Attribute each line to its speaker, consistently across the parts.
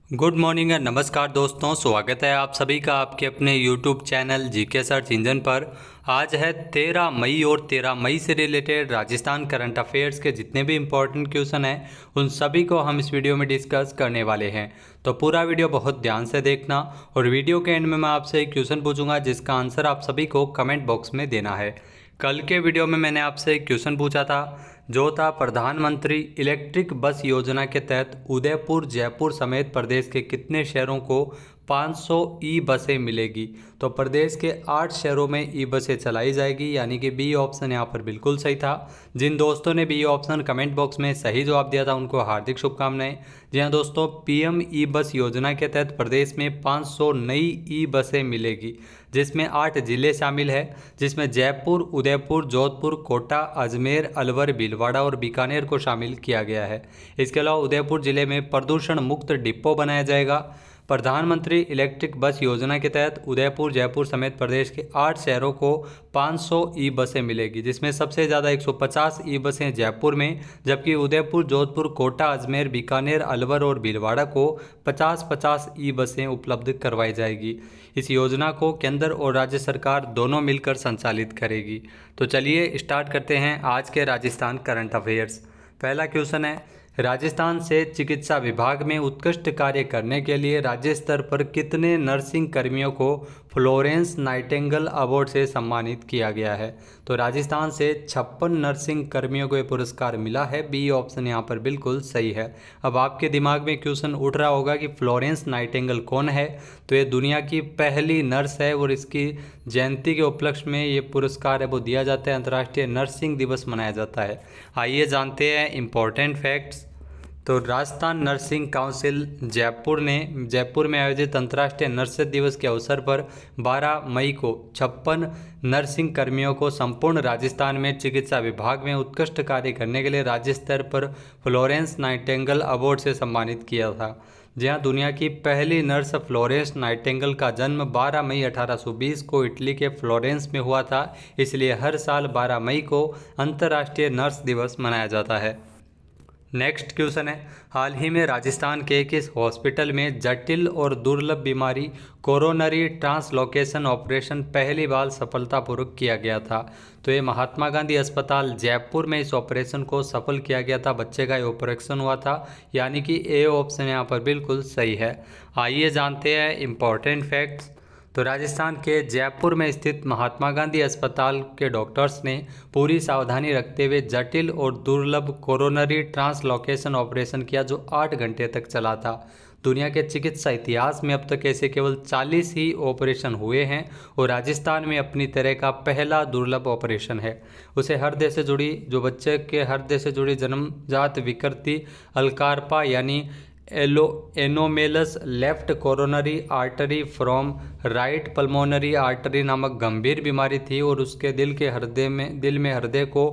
Speaker 1: Good morning and नमस्कार दोस्तों, स्वागत है आप सभी का आपके अपने YouTube channel GK search engine पर। आज है 13 मई और 13 मई से रिलेटेड राजस्थान करंट अफेयर्स के जितने भी इम्पोर्टेंट क्वेश्चन हैं उन सभी को हम इस वीडियो में डिस्कस करने वाले हैं। तो पूरा वीडियो बहुत ध्यान से देखना और वीडियो के एंड में मैं आपसे एक क्वेश्चन पूछूंगा जिसका आंसर आप सभी को कमेंट बॉक्स में देना है। कल के वीडियो में मैंने आपसे एक क्वेश्चन पूछा था जो था प्रधानमंत्री इलेक्ट्रिक बस योजना के तहत उदयपुर जयपुर समेत प्रदेश के कितने शहरों को 500 ई बसें मिलेगी। तो प्रदेश के 8 शहरों में ई बसें चलाई जाएगी, यानी कि बी ऑप्शन यहाँ पर बिल्कुल सही था। जिन दोस्तों ने बी ऑप्शन कमेंट बॉक्स में सही जवाब दिया था उनको हार्दिक शुभकामनाएं। जी हाँ दोस्तों, पीएम ई बस योजना के तहत प्रदेश में 500 नई ई बसें मिलेगी जिसमें 8 जिले शामिल है, जिसमें जयपुर, उदयपुर, जोधपुर, कोटा, अजमेर, अलवर, भीलवाड़ा और बीकानेर को शामिल किया गया है। इसके अलावा उदयपुर जिले में प्रदूषण मुक्त डिपो बनाया जाएगा। प्रधानमंत्री इलेक्ट्रिक बस योजना के तहत उदयपुर जयपुर समेत प्रदेश के 8 शहरों को 500 ई बसें मिलेगी, जिसमें सबसे ज़्यादा 150 ई बसें जयपुर में, जबकि उदयपुर, जोधपुर, कोटा, अजमेर, बीकानेर, अलवर और भीलवाड़ा को 50-50 ई बसें उपलब्ध करवाई जाएगी। इस योजना को केंद्र और राज्य सरकार दोनों मिलकर संचालित करेगी। तो चलिए स्टार्ट करते हैं आज के राजस्थान करंट अफेयर्स। पहला क्वेश्चन है, राजस्थान से चिकित्सा विभाग में उत्कृष्ट कार्य करने के लिए राज्य स्तर पर कितने नर्सिंग कर्मियों को फ्लोरेंस नाइटिंगेल अवार्ड से सम्मानित किया गया है। तो राजस्थान से 56 नर्सिंग कर्मियों को ये पुरस्कार मिला है। बी ऑप्शन यहाँ पर बिल्कुल सही है। अब आपके दिमाग में क्वेश्चन उठ रहा होगा कि फ्लोरेंस नाइटिंगेल कौन है। तो ये दुनिया की पहली नर्स है और इसकी जयंती के उपलक्ष्य में ये पुरस्कार है वो दिया जाता है। अंतर्राष्ट्रीय नर्सिंग दिवस मनाया जाता है। आइए जानते हैं इम्पोर्टेंट फैक्ट्स। तो राजस्थान नर्सिंग काउंसिल जयपुर में आयोजित अंतर्राष्ट्रीय नर्स दिवस के अवसर पर 12 मई को 56 नर्सिंग कर्मियों को संपूर्ण राजस्थान में चिकित्सा विभाग में उत्कृष्ट कार्य करने के लिए राज्य स्तर पर फ्लोरेंस नाइटिंगेल अवार्ड से सम्मानित किया था। जहां दुनिया की पहली नर्स फ्लोरेंस नाइटिंगेल का जन्म 12 मई 1820 को इटली के फ्लोरेंस में हुआ था, इसलिए हर साल 12 मई को अंतर्राष्ट्रीय नर्स दिवस मनाया जाता है। नेक्स्ट क्वेश्चन है, हाल ही में राजस्थान के किस हॉस्पिटल में जटिल और दुर्लभ बीमारी कोरोनरी ट्रांसलोकेशन ऑपरेशन पहली बार सफलतापूर्वक किया गया था। तो ये महात्मा गांधी अस्पताल जयपुर में इस ऑपरेशन को सफल किया गया था। बच्चे का ये ऑपरेशन हुआ था, यानी कि ए ऑप्शन यहाँ पर बिल्कुल सही है। आइए जानते हैं इम्पोर्टेंट फैक्ट्स। तो राजस्थान के जयपुर में स्थित महात्मा गांधी अस्पताल के डॉक्टर्स ने पूरी सावधानी रखते हुए जटिल और दुर्लभ कोरोनरी ट्रांसलोकेशन ऑपरेशन किया जो 8 घंटे तक चला था। दुनिया के चिकित्सा इतिहास में अब तक ऐसे केवल 40 ही ऑपरेशन हुए हैं और राजस्थान में अपनी तरह का पहला दुर्लभ ऑपरेशन है। उसे हृदय से जुड़ी बच्चे के हृदय से जुड़ी जन्मजात विकृति अल्कार्पा यानी anomalous left coronary artery from right pulmonary artery नामक गंभीर बीमारी थी और उसके दिल में हृदय को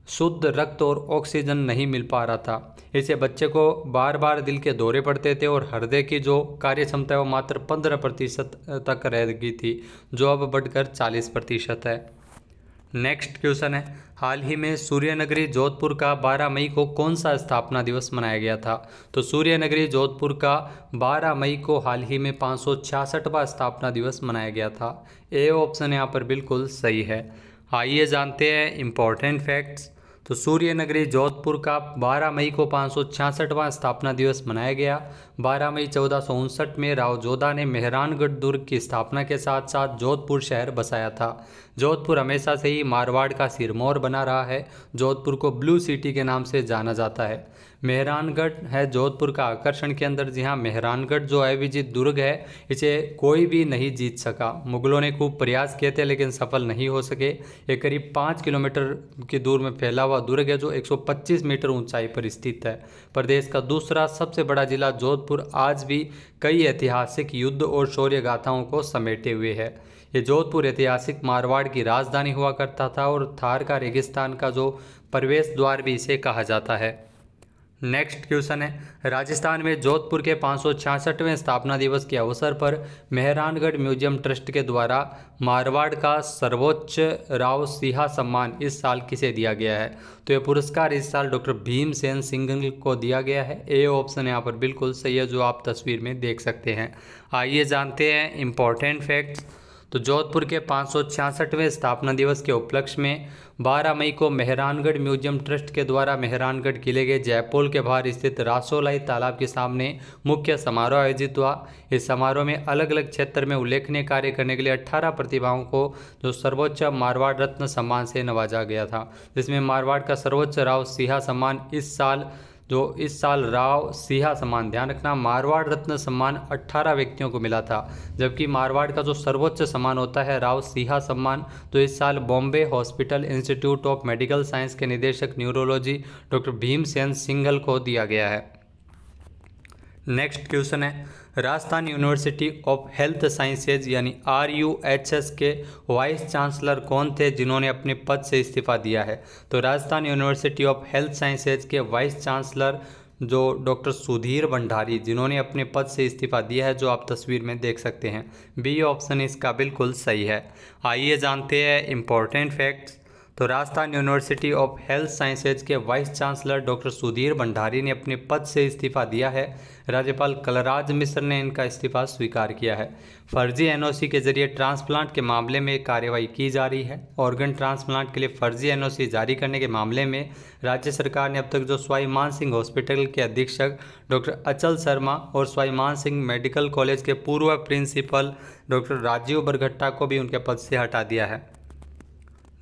Speaker 1: शुद्ध रक्त और ऑक्सीजन नहीं मिल पा रहा था। इसे बच्चे को बार बार दिल के दौरे पड़ते थे और हृदय की जो कार्य क्षमता है वो मात्र 15% तक रह गई थी, जो अब बढ़कर 40% है। नेक्स्ट क्वेश्चन है, हाल ही में सूर्यनगरी जोधपुर का 12 मई को कौन सा स्थापना दिवस मनाया गया था। तो सूर्यनगरी जोधपुर का 12 मई को हाल ही में 566वां स्थापना दिवस मनाया गया था। ए ऑप्शन यहाँ पर बिल्कुल सही है। आइए जानते हैं इम्पोर्टेंट फैक्ट्स। तो सूर्यनगरी जोधपुर का 12 मई को 566वां स्थापना दिवस मनाया गया। 12 मई 1459 में राव जोधा ने मेहरानगढ़ दुर्ग की स्थापना के साथ साथ जोधपुर शहर बसाया था। जोधपुर हमेशा से ही मारवाड़ का सिरमौर बना रहा है। जोधपुर को ब्लू सिटी के नाम से जाना जाता है। मेहरानगढ़ है जोधपुर का आकर्षण के अंदर। जी हाँ, मेहरानगढ़ जो अविजित दुर्ग है इसे कोई भी नहीं जीत सका। मुगलों ने खूब प्रयास किए थे लेकिन सफल नहीं हो सके। ये करीब 5 किलोमीटर की दूर में फैला हुआ दुर्ग है जो 125 मीटर ऊंचाई पर स्थित है। प्रदेश का दूसरा सबसे बड़ा जिला जोधपुर आज भी कई ऐतिहासिक युद्ध और शौर्य गाथाओं को समेटे हुए है। ये जोधपुर ऐतिहासिक मारवाड़ की राजधानी हुआ करता था और थार का रेगिस्तान का जो प्रवेश द्वार भी इसे कहा जाता है। नेक्स्ट क्वेश्चन है, राजस्थान में जोधपुर के 566वें स्थापना दिवस के अवसर पर मेहरानगढ़ म्यूजियम ट्रस्ट के द्वारा मारवाड़ का सर्वोच्च राव सिंहा सम्मान इस साल किसे दिया गया है? तो ये पुरस्कार इस साल डॉक्टर भीमसेन सिंघल को दिया गया है। ए ऑप्शन यहाँ पर बिल्कुल सही है, जो आप तस्वीर में देख सकते हैं। आइए जानते हैं इम्पोर्टेंट फैक्ट्स। तो जोधपुर के 566वें स्थापना दिवस के उपलक्ष्य में 12 मई को मेहरानगढ़ म्यूजियम ट्रस्ट के द्वारा मेहरानगढ़ किले के जयपोल के बाहर स्थित रासोलाई तालाब के सामने मुख्य समारोह आयोजित हुआ। इस समारोह में अलग अलग क्षेत्र में उल्लेखनीय कार्य करने के लिए 18 प्रतिभाओं को जो सर्वोच्च मारवाड़ रत्न सम्मान से नवाजा गया था, जिसमें मारवाड़ का सर्वोच्च राव सिंहा सम्मान इस साल राव सिंहा सम्मान, ध्यान रखना, मारवाड़ रत्न सम्मान 18 व्यक्तियों को मिला था। जबकि मारवाड़ का जो सर्वोच्च सम्मान होता है राव सिंहा सम्मान, तो इस साल Bombay hospital institute of medical science के निदेशक न्यूरोलॉजी डॉक्टर भीमसेन सिंघल को दिया गया है। नेक्स्ट क्वेश्चन है, Rajasthan university of health sciences यानी RUHS के वाइस चांसलर कौन थे जिन्होंने अपने पद से इस्तीफा दिया है? तो Rajasthan university of health sciences के वाइस चांसलर जो डॉक्टर सुधीर भंडारी, जिन्होंने अपने पद से इस्तीफा दिया है, जो आप तस्वीर में देख सकते हैं। बी ऑप्शन इसका बिल्कुल सही है। आइए जानते हैं इम्पोर्टेंट फैक्ट्स। तो Rajasthan university of health sciences के vice chancellor doctor Sudhir Bhandari ने अपने पद से इस्तीफा दिया है। राज्यपाल कलराज मिश्र ने इनका इस्तीफा स्वीकार किया है। फर्जी NOC के जरिए ट्रांसप्लांट के मामले में कार्रवाई की जा रही है। ऑर्गन ट्रांसप्लांट के लिए फर्जी NOC जारी करने के मामले में राज्य सरकार ने अब तक जो सवाई मान सिंह हॉस्पिटल के अधीक्षक डॉक्टर अचल शर्मा और सवाई मान सिंह मेडिकल कॉलेज के पूर्व प्रिंसिपल डॉक्टर राजीव बरगट्टा को भी उनके पद से हटा दिया है।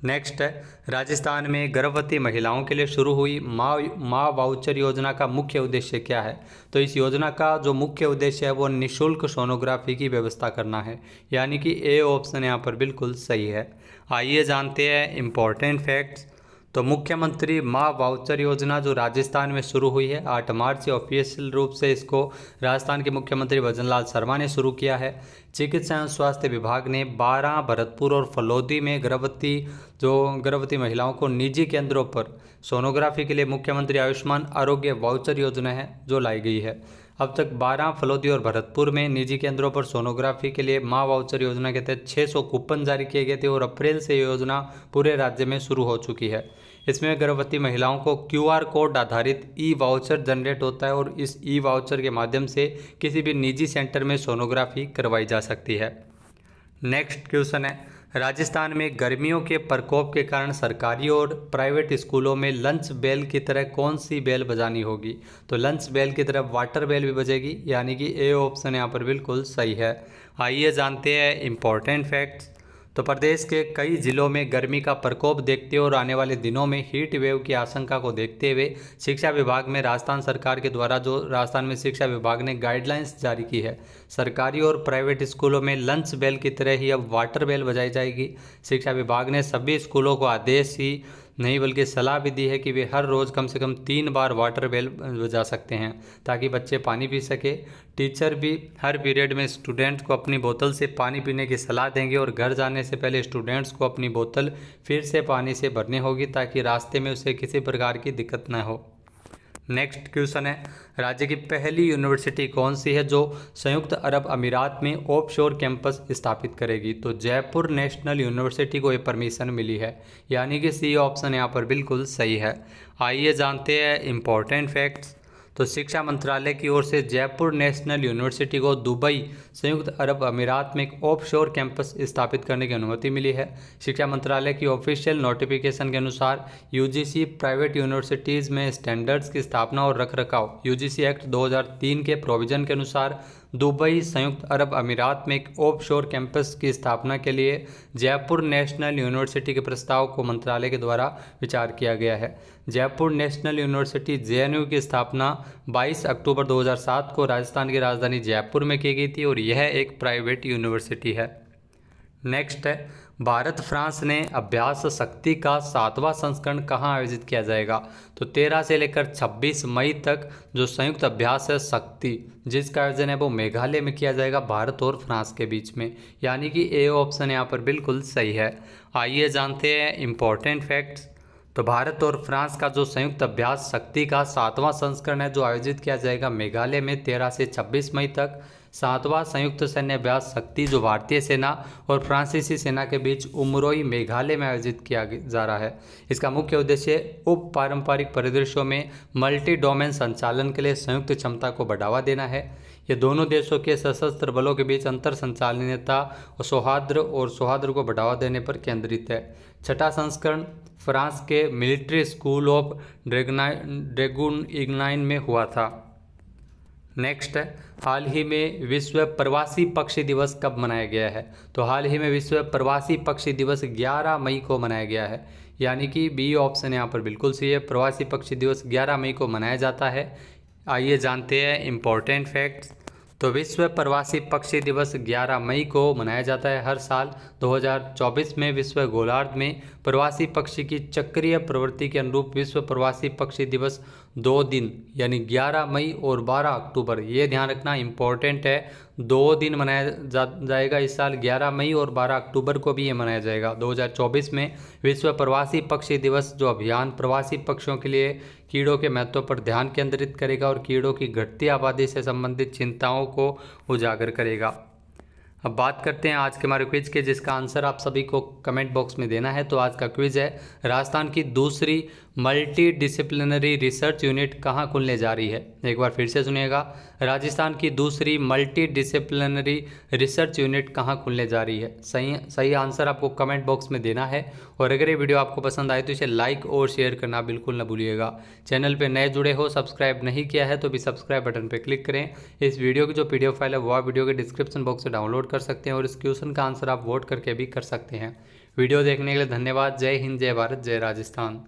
Speaker 1: नेक्स्ट है, राजस्थान में गर्भवती महिलाओं के लिए शुरू हुई माँ वाउचर योजना का मुख्य उद्देश्य क्या है? तो इस योजना का जो मुख्य उद्देश्य है वो निःशुल्क सोनोग्राफी की व्यवस्था करना है, यानी कि ए ऑप्शन यहाँ पर बिल्कुल सही है। आइए जानते हैं इम्पोर्टेंट फैक्ट्स। तो मुख्यमंत्री माँ वाउचर योजना जो राजस्थान में शुरू हुई है 8 मार्च से ऑफिशियल रूप से इसको राजस्थान के मुख्यमंत्री भजनलाल शर्मा ने शुरू किया है। चिकित्सा एवं स्वास्थ्य विभाग ने 12 भरतपुर और फलोदी में गर्भवती महिलाओं को निजी केंद्रों पर सोनोग्राफी के लिए मुख्यमंत्री आयुष्मान आरोग्य वाउचर योजना है जो लाई गई है। अब तक 12 फलोदी और भरतपुर में निजी केंद्रों पर सोनोग्राफी के लिए माँ वाउचर योजना के तहत 600 कूपन जारी किए गए थे और अप्रैल से योजना पूरे राज्य में शुरू हो चुकी है। इसमें गर्भवती महिलाओं को QR कोड आधारित वाउचर जनरेट होता है और इस वाउचर के माध्यम से किसी भी निजी सेंटर में सोनोग्राफी करवाई जा सकती है। नेक्स्ट क्वेश्चन है, राजस्थान में गर्मियों के प्रकोप के कारण सरकारी और प्राइवेट स्कूलों में लंच बेल की तरह कौन सी बेल बजानी होगी? तो लंच बेल की तरह वाटर बेल भी बजेगी, यानी कि ए ऑप्शन यहाँ पर बिल्कुल सही है। आइए जानते हैं इम्पोर्टेंट फैक्ट्स। तो प्रदेश के कई जिलों में गर्मी का प्रकोप देखते हुए और आने वाले दिनों में हीट वेव की आशंका को देखते हुए शिक्षा विभाग में राजस्थान सरकार के द्वारा जो राजस्थान में शिक्षा विभाग ने गाइडलाइंस जारी की है। सरकारी और प्राइवेट स्कूलों में लंच बेल की तरह ही अब वाटर बेल बजाई जाएगी। शिक्षा विभाग ने सभी स्कूलों को आदेश ही नहीं बल्कि सलाह भी दी है कि वे हर रोज़ कम से कम 3 बार वाटर बेल बजा सकते हैं ताकि बच्चे पानी पी सके। टीचर भी हर पीरियड में स्टूडेंट्स को अपनी बोतल से पानी पीने की सलाह देंगे और घर जाने से पहले स्टूडेंट्स को अपनी बोतल फिर से पानी से भरनी होगी ताकि रास्ते में उसे किसी प्रकार की दिक्कत न हो। नेक्स्ट क्वेश्चन है, राज्य की पहली यूनिवर्सिटी कौन सी है जो संयुक्त अरब अमीरात में ऑफशोर कैंपस स्थापित करेगी? तो जयपुर नेशनल यूनिवर्सिटी को ये परमिशन मिली है, यानी कि सी ऑप्शन यहाँ पर बिल्कुल सही है। आइए जानते हैं इम्पोर्टेंट फैक्ट्स। तो शिक्षा मंत्रालय की ओर से जयपुर नेशनल यूनिवर्सिटी को दुबई संयुक्त अरब अमीरात में एक ऑफशोर कैंपस स्थापित करने की अनुमति मिली है। शिक्षा मंत्रालय की ऑफिशियल नोटिफिकेशन के अनुसार UGC प्राइवेट यूनिवर्सिटीज़ में स्टैंडर्ड्स की स्थापना और रखरखाव UGC एक्ट 2003 के प्रोविजन के अनुसार दुबई संयुक्त अरब अमीरात में एक ऑफशोर कैंपस की स्थापना के लिए जयपुर नेशनल यूनिवर्सिटी के प्रस्ताव को मंत्रालय के द्वारा विचार किया गया है। जयपुर नेशनल यूनिवर्सिटी JNU की स्थापना 22 अक्टूबर 2007 को राजस्थान की राजधानी जयपुर में की गई थी और यह एक प्राइवेट यूनिवर्सिटी है। नेक्स्ट है, भारत फ्रांस ने अभ्यास शक्ति का 7वां संस्करण कहाँ आयोजित किया जाएगा? तो 13 से लेकर 26 मई तक जो संयुक्त अभ्यास है शक्ति, जिसका आयोजन है वो मेघालय में किया जाएगा भारत और फ्रांस के बीच में, यानी कि ए ऑप्शन यहाँ पर बिल्कुल सही है। आइए जानते हैं इम्पोर्टेंट फैक्ट्स। तो भारत और फ्रांस का जो संयुक्त अभ्यास शक्ति का 7वां संस्करण है जो आयोजित किया जाएगा मेघालय में 13 से 26 मई तक। 7वां संयुक्त सैन्य अभ्यास शक्ति जो भारतीय सेना और फ्रांसीसी सेना के बीच उमरोई मेघालय में आयोजित किया जा रहा है। इसका मुख्य उद्देश्य उप पारंपरिक परिदृश्यों में मल्टी डोमेन संचालन के लिए संयुक्त क्षमता को बढ़ावा देना है। ये दोनों देशों के सशस्त्र बलों के बीच अंतर संचालनीयता और सौहार्द को बढ़ावा देने पर केंद्रित है। छठा संस्करण फ्रांस के मिलिट्री स्कूल ऑफ ड्रैगुन में हुआ था। नेक्स्ट है, हाल ही में विश्व प्रवासी पक्षी दिवस कब मनाया गया है? तो हाल ही में विश्व प्रवासी पक्षी दिवस 11 मई को मनाया गया है, यानी कि बी ऑप्शन यहाँ पर बिल्कुल सही है। प्रवासी पक्षी दिवस 11 मई को मनाया जाता है। आइए जानते हैं इम्पोर्टेंट फैक्ट्स। तो विश्व प्रवासी पक्षी दिवस 11 मई को मनाया जाता है हर साल। 2024 में विश्व गोलार्ध में प्रवासी पक्षी की चक्रीय प्रवृत्ति के अनुरूप विश्व प्रवासी पक्षी दिवस 2 दिन यानी 11 मई और 12 अक्टूबर, ये ध्यान रखना इम्पोर्टेंट है, 2 दिन मनाया जाएगा इस साल। 11 मई और 12 अक्टूबर को भी ये मनाया जाएगा। 2024 में विश्व प्रवासी पक्षी दिवस जो अभियान प्रवासी पक्षियों के लिए कीड़ों के महत्व पर ध्यान केंद्रित करेगा और कीड़ों की घटती आबादी से संबंधित चिंताओं को उजागर करेगा। अब बात करते हैं आज के हमारे क्विज के, जिसका आंसर आप सभी को कमेंट बॉक्स में देना है। तो आज का क्विज है, राजस्थान की दूसरी मल्टी डिसिप्लिनरी रिसर्च यूनिट कहाँ खुलने जा रही है? एक बार फिर से सुनिएगा, राजस्थान की दूसरी मल्टी डिसिप्लिनरी रिसर्च यूनिट कहाँ खुलने जा रही है? सही आंसर आपको कमेंट बॉक्स में देना है। और अगर ये वीडियो आपको पसंद आए तो इसे लाइक और शेयर करना बिल्कुल न भूलिएगा। चैनल पर नए जुड़े हो, सब्सक्राइब नहीं किया है तो भी सब्सक्राइब बटन पर क्लिक करें। इस वीडियो की जो PDF फाइल है वो आप वीडियो के डिस्क्रिप्शन बॉक्स से डाउनलोड कर सकते हैं और इस क्वेश्चन का आंसर आप वोट करके भी कर सकते हैं। वीडियो देखने के लिए धन्यवाद। जय हिंद, जय भारत, जय राजस्थान।